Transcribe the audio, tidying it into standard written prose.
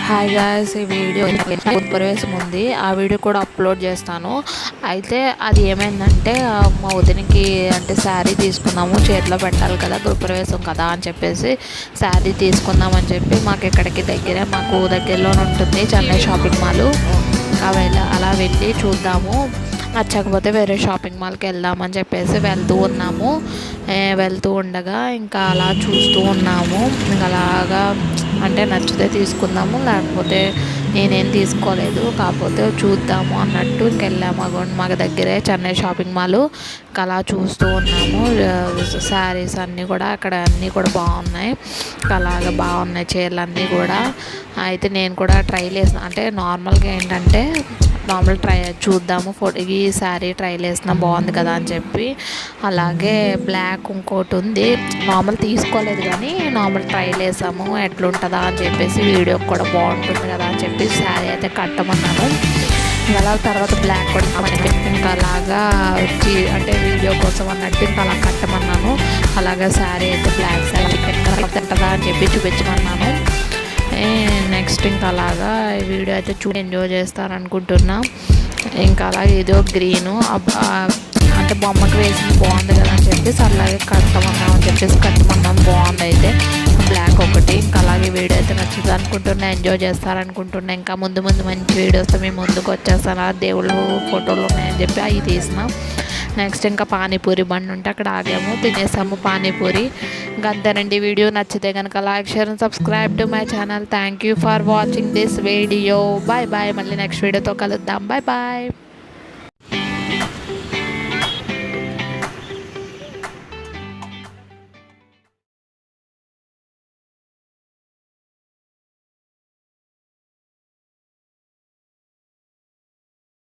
Hi guys, ఈ video ప్రవేశం ఉంది. ఆ వీడియో కూడా అప్లోడ్ చేస్తాను. అయితే అది ఏమైందంటే మా వదినకి అంటే శారీ తీసుకున్నాము, చేతిలో పెట్టాలి కదా, గృహప్రవేశం కదా అని చెప్పేసి శారీ తీసుకుందామని చెప్పి మాకు ఇక్కడికి మాకు దగ్గరలోనే ఉంటుంది చెన్నై షాపింగ్ మాల్. అలా వెళ్ళి చూద్దాము, నచ్చకపోతే వేరే షాపింగ్ మాల్కి వెళ్దామని చెప్పేసి వెళ్తూ ఉండగా ఇంకా అలా చూస్తూ ఉన్నాము. ఇంకా అలాగా అంటే నచ్చితే తీసుకుందాము, లేకపోతే నేనేం తీసుకోలేదు, కాకపోతే చూద్దాము అన్నట్టు ఇంకెళ్ళాము. మాకు దగ్గరే చెన్నై షాపింగ్ మాల్. ఇంకా అలా చూస్తూ ఉన్నాము. శారీస్ అన్నీ కూడా అక్కడ అన్నీ కూడా బాగున్నాయి, అలాగా బాగున్నాయి చీరలు అన్నీ కూడా. అయితే నేను కూడా ట్రైల్ వేసిన, అంటే నార్మల్గా ఏంటంటే చూద్దాము ఈ శారీ ట్రైల్ వేసిన బాగుంది కదా అని చెప్పి. అలాగే బ్లాక్ ఇంకోటి ఉంది, నార్మల్ తీసుకోలేదు కానీ నార్మల్ ట్రైల్ వేసాము ఎట్లుంటుందా అని చెప్పేసి, వీడియోకి కూడా బాగుంటుంది కదా అని చెప్పి శారీ అయితే కట్టమన్నాను. అలా తర్వాత బ్లాక్ కూడా ఇంకా అలాగా అంటే వీడియో కోసం అన్నట్టు ఇంకా అలా కట్టమన్నాను. అలాగా శారీ అయితే బ్లాక్ శారీ తింటుందా అని చెప్పి చూపించమన్నాను. నెక్స్ట్ ఇంకా అలాగా ఈ వీడియో అయితే ఎంజాయ్ చేస్తారనుకుంటున్నా. ఇంకా అలాగే ఇదో గ్రీను అంటే బొమ్మకి వేసింది బాగుంది కదా అని చెప్పేసి అలాగే కట్టమన్నామని చెప్పేసి కట్టమన్నాం. బాగుంది అయితే బ్లాక్ ఒకటి. ఇంకా అలాగే వీడియో అయితే నచ్చుతుంది అనుకుంటున్నా, ఎంజాయ్ చేస్తారనుకుంటున్నా. ఇంకా ముందు మంచి వీడియోస్తో మేము ముందుకు వచ్చేస్తాను. దేవుళ్ళు ఫోటోలు ఉన్నాయని చెప్పి అవి తీసినాం. నెక్స్ట్ ఇంకా పానీపూరి బండి ఉంటే అక్కడ ఆగాము, తినేసాము పానీపూరి. ఇంకా అంతేనండి. వీడియో నచ్చితే కనుక like, share and subscribe to my channel. Thank you for watching this video. Bye bye. మళ్ళీ నెక్స్ట్ వీడియోతో కలుద్దాం. Bye bye.